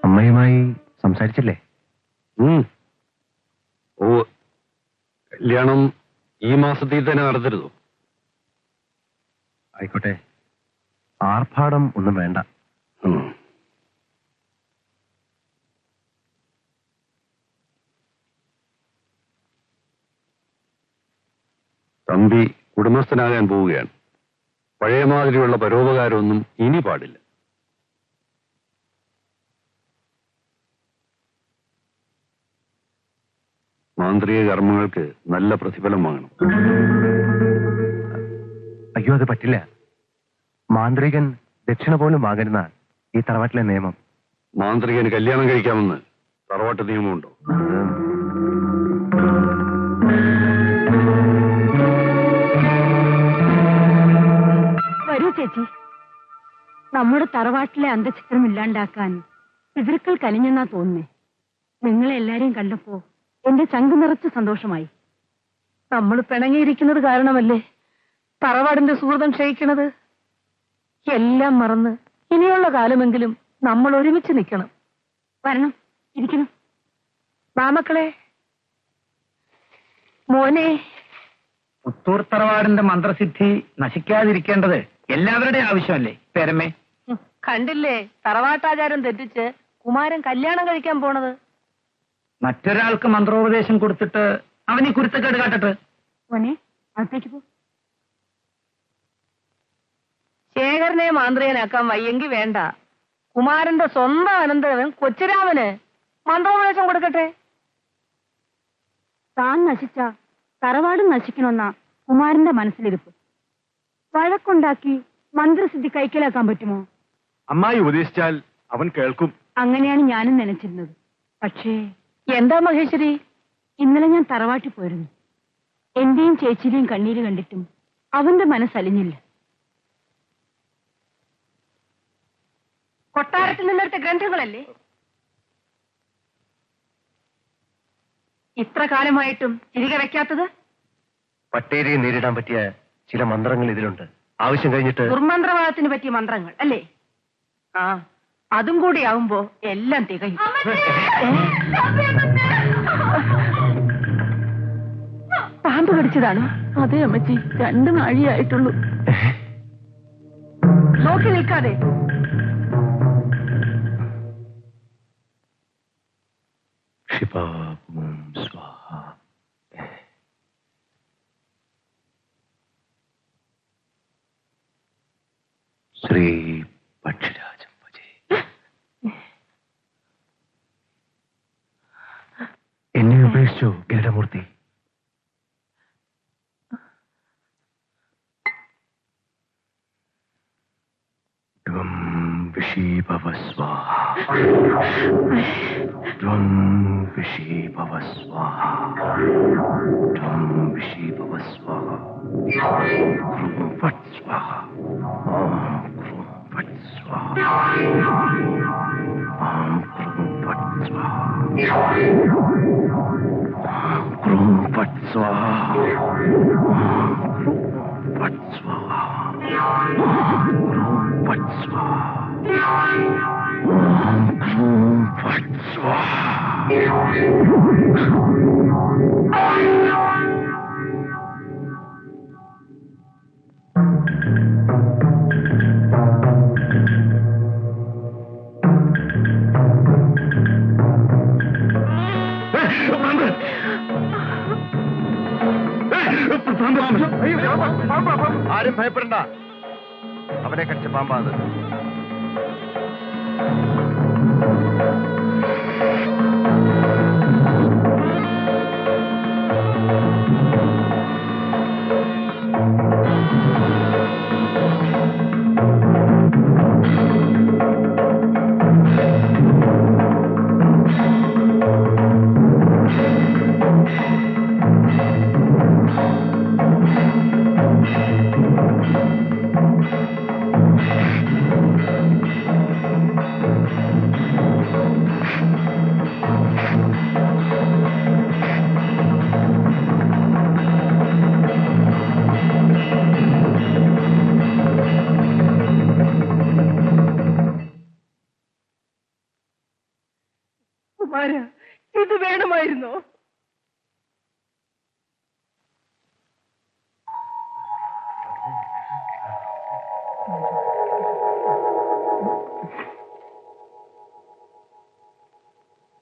അമ്മയുമായി സംസാരിച്ചില്ലേ? ഓ, കല്യാണം ഈ മാസത്തിൽ തന്നെ നടത്തരുതോ? ആയിക്കോട്ടെ, ആർഭാടം ഒന്നും വേണ്ട. തമ്പി ഉടമസ്ഥനാകാൻ പോവുകയാണ്. പഴയ മാതിരിയുള്ള പരോപകാരമൊന്നും ഇനി പാടില്ല. മാന്ത്രിക കർമ്മങ്ങൾക്ക് നല്ല പ്രതിഫലം വാങ്ങണം. അയ്യോ, അത് പറ്റില്ല. മാന്ത്രികൻ ദക്ഷിണ പോലും വാങ്ങരുന്ന ഈ തറവാട്ടിലെ നിയമം. മാന്ത്രികന് കല്യാണം കഴിക്കാമെന്ന് തറവാട്ട് നിയമമുണ്ടോ? വരൂ ചേച്ചി, നമ്മുടെ തറവാട്ടിലെ അന്തചിത്രം ഇല്ലാണ്ടാക്കാൻ പിതൃക്കൾ കനിഞ്ഞെന്നാ തോന്നുന്നേ. നിങ്ങളെ എല്ലാരെയും കണ്ടപ്പോ എന്റെ ചങ്ക് നിറച്ച് സന്തോഷമായി. നമ്മൾ പിണങ്ങിയിരിക്കുന്നത് കാരണമല്ലേ തറവാടിന്റെ സുഹൃതം ക്ഷയിക്കണത്? എല്ലാം മറന്ന് ഇനിയുള്ള കാലമെങ്കിലും നമ്മൾ ഒരുമിച്ച് നിൽക്കണം. വരണം, ഇരിക്കണം. മാമക്കളെ, മോനെ. പുത്തൂർ തറവാടിന്റെ മന്ത്രസിദ്ധി നശിക്കാതിരിക്കേണ്ടത് എല്ലാവരുടെയും ആവശ്യമല്ലേ പേരമ്മേ? കണ്ടില്ലേ തറവാട്ടാചാരം തെറ്റിച്ച് കുമാരൻ കല്യാണം കഴിക്കാൻ പോണത്. മറ്റൊരാൾക്ക് മന്ത്രോപദേശം കൊടുത്തിട്ട് അവനീ കുരുത്തക്കേട് കാട്ടട്ടെ. മോനെ, അകത്തേക്ക് പോ. ശേഖരനെ മാന്ത്രികനാക്കാൻ വയ്യെങ്കി വേണ്ട. കുമാരന്റെ സ്വന്തം അനന്തരവൻ കൊച്ചുരാമന് മന്ത്രോപദേശം കൊടുക്കട്ടെ. താൻ നശിച്ച തറവാടും നശിക്കണമെന്നാ കുമാരന്റെ മനസ്സിലിരിപ്പ്. വഴക്കുണ്ടാക്കി മന്ത്രസിദ്ധി കൈക്കലാക്കാൻ പറ്റുമോ? അമ്മായി ഉപദേശിച്ചാൽ അവൻ കേൾക്കും. അങ്ങനെയാണ് ഞാനും നനച്ചിരുന്നത്. പക്ഷേ എന്താ മഹേശ്വരി, ഇന്നലെ ഞാൻ തറവാട്ടിൽ പോയിരുന്നു. എന്റെയും ചേച്ചിയുടെയും കണ്ണീര് കണ്ടിട്ടും അവന്റെ മനസ്സലിഞ്ഞില്ല. കൊട്ടാരത്തിൽ നിന്നെടുത്ത ഗ്രന്ഥങ്ങളല്ലേ ഇത്ര കാലമായിട്ടും തിരികെ വെക്കാത്തത്? പട്ടേരിയെ നേരിടാൻ പറ്റിയ ചില മന്ത്രങ്ങൾ ഇതിലുണ്ട്. ആവശ്യം കഴിഞ്ഞിട്ട്. ദുർമന്ത്രവാദത്തിന് പറ്റിയ മന്ത്രങ്ങൾ അല്ലേ? ആ, അതും കൂടി ആവുമ്പോ എല്ലാം തികയും. പാമ്പ് കടിച്ചതാണോ? അതെ അമ്മച്ചി, 2 നാഴിയായിട്ടുള്ളൂ. നോക്കി നിൽക്കാതെ. ശ്രീ പക്ഷിരാജം ഭജേ. എന്നെ ഉപേക്ഷിച്ചു ഗരുഡമൂർത്തി. ത്വം വിഷീഭവ സ്വാഹ. ത്വം വിഷീഭവ സ്വാഹ. ത്വം വിഷീഭവ സ്വാഹ. ധ്രുവം ഫട് സ്വാഹ. ഓം ധ്രുവം ഫട് സ്വാഹ. ഓം ധ്രുവം ഫട് സ്വാഹ. ധ്രുവം ഫട് സ്വാഹ. ധ്രുവം ഫട് സ്വാഹ. ധ്രുവം ഫട് സ്വാഹ. ഓം ധ്രുവം ഫട് സ്വാഹ. ആരും ഭയപ്പെടണ്ട. അവനെ കടിച്ച പാമ്പാത്. ഭഗവാന്, ഇത് വേണമായിരുന്നോ?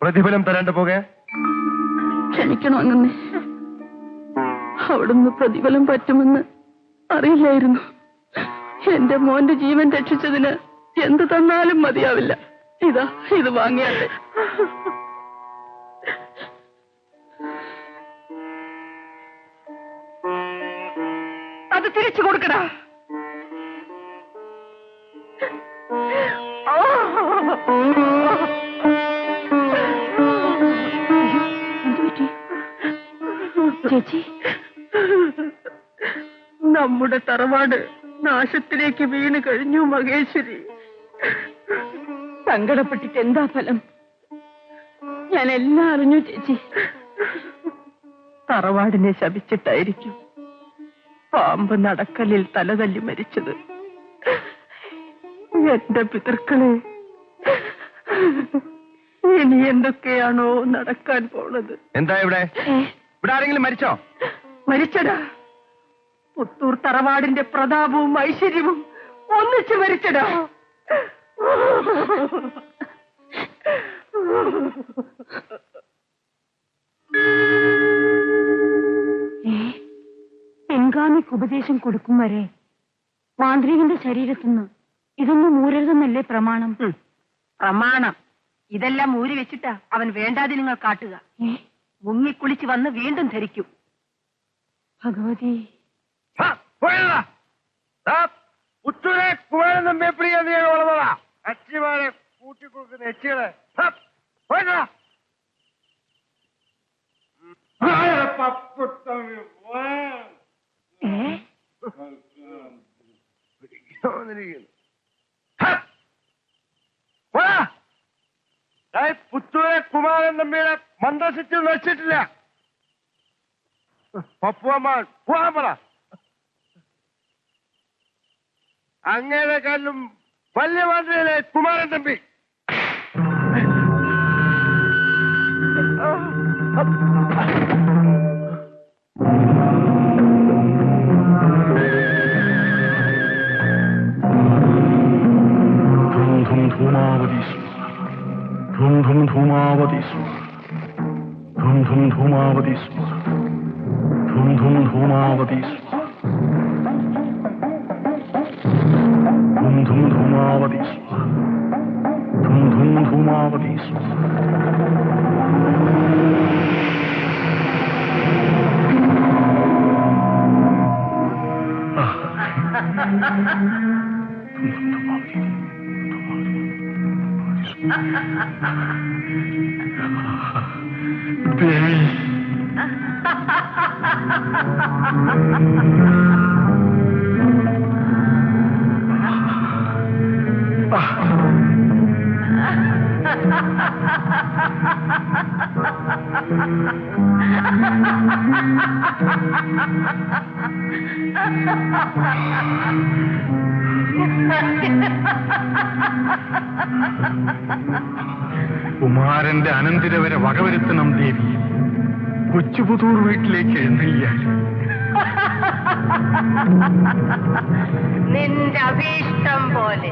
പ്രതിഫലം തരാണ്ട് പോകെ. ക്ഷമിക്കണോ അങ്ങനെ? അവിടുന്ന് പ്രതിഫലം പറ്റുമെന്ന് അറിയില്ലായിരുന്നു. എന്റെ മോന്റെ ജീവൻ രക്ഷിച്ചതിന് എന്ത് തന്നാലും മതിയാവില്ല. ഇതാ, ഇത് വാങ്ങിയാട്ടെ. അത് തിരിച്ചു കൊടുക്കടാ. ചേച്ചി, നമ്മുടെ തറവാട് നാശത്തിലേക്ക് വീണ് കഴിഞ്ഞു മഹേശ്വരി. സങ്കടപ്പെട്ടിട്ട് എന്താ ഫലം? ഞാൻ എല്ലാം അറിഞ്ഞു ചേച്ചി. തറവാടിനെ ശപിച്ചിട്ടായിരിക്കും പാമ്പ് നടക്കലിൽ തലതല്ലി മരിച്ചത്. എന്റെ പിതൃക്കളെ, ഇനി എന്തൊക്കെയാണോ നടക്കാൻ പോണത്? എന്താ ഇവിടെ ആരെങ്കിലും മരിച്ചോ? മരിച്ചടാ. പുത്തൂർ തറവാടിന്റെ പ്രതാപവും ഐശ്വര്യവും ഒന്നിച്ച് മരിച്ചടാ. പിൻഗാമിക്ക് ഉപദേശം കൊടുക്കും വരെ മാന്ത്രികന്റെ ശരീരത്തുനിന്ന് ഇതൊന്നും മൂരരുതെന്നല്ലേ പ്രമാണം? പ്രമാണം ഇതെല്ലാം മൂരി വെച്ചിട്ടാ അവൻ വേണ്ടാതെ നിങ്ങൾ കാട്ടുക. മുങ്ങിക്കുളിച്ച് വന്ന് വീണ്ടും ധരിക്കും. ഭഗവതി, അച്ചിമാരെ കൂട്ടിക്കൊടുക്കുന്ന എച്ചികളെ പുത്തൂരെ കുമാരൻ തമ്മിയുടെ മന്ത്രസിറ്റി നശിച്ചിട്ടില്ല. പപ്പുവന്മാർ പോവാൻ പറ. അങ്ങനെക്കാളും വലിയ മന്ത്രിയിലെ കുമാരൻ തമ്പി. ധൂം ധൂം ധൂമാവതി സ്വാഹ, ധൂം ധൂം ധൂമാവതി സ്വാഹ, ധൂം ധൂം ധൂമാവതി സ്വാഹ, ധൂം ധൂം ധൂമാവതി സ്വാഹ, ധൂം ധൂം ധൂമാവതി സ്വാഹ. ദേവി, കുമാരന്റെ അനന്തിരവരെ വകവരുത്തണം ദേവി. കൊച്ചുപുതൂർ വീട്ടിലേക്ക് എഴുന്നള്ളിയാൽ നിന്റെ അഭീഷ്ടം പോലെ.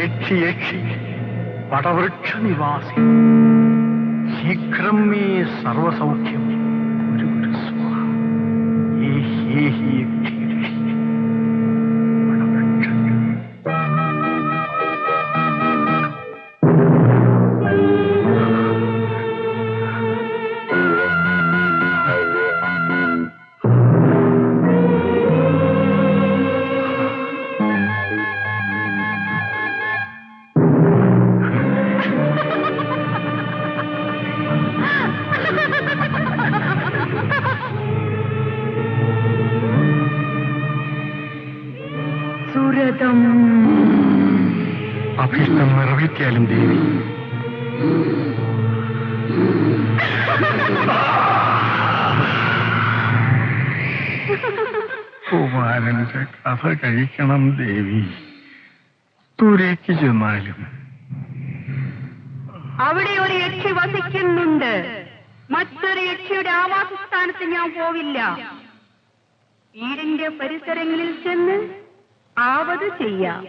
യക്ഷി യക്ഷി വടവൃക്ഷ നിവാസി, ശീഘ്രം മേ സർവസൗഖ്യം ഒരു സ്വാഹ. അഭീഷ്ടം നിറവേറ്റിയാലും ദേവി. ബാലന്റെ കഥ കഴിക്കണം ദേവി. ദൂരേക്ക് ചെന്നാലും അവിടെ ഒരു യക്ഷി വസിക്കുന്നുണ്ട്. മറ്റൊരു യക്ഷിയുടെ ആവാസസ്ഥാനത്ത് ഞാൻ പോവില്ല. വീടിന്റെ പരിസരങ്ങളിൽ ചെന്ന് ആവത് ചെയ്യാം.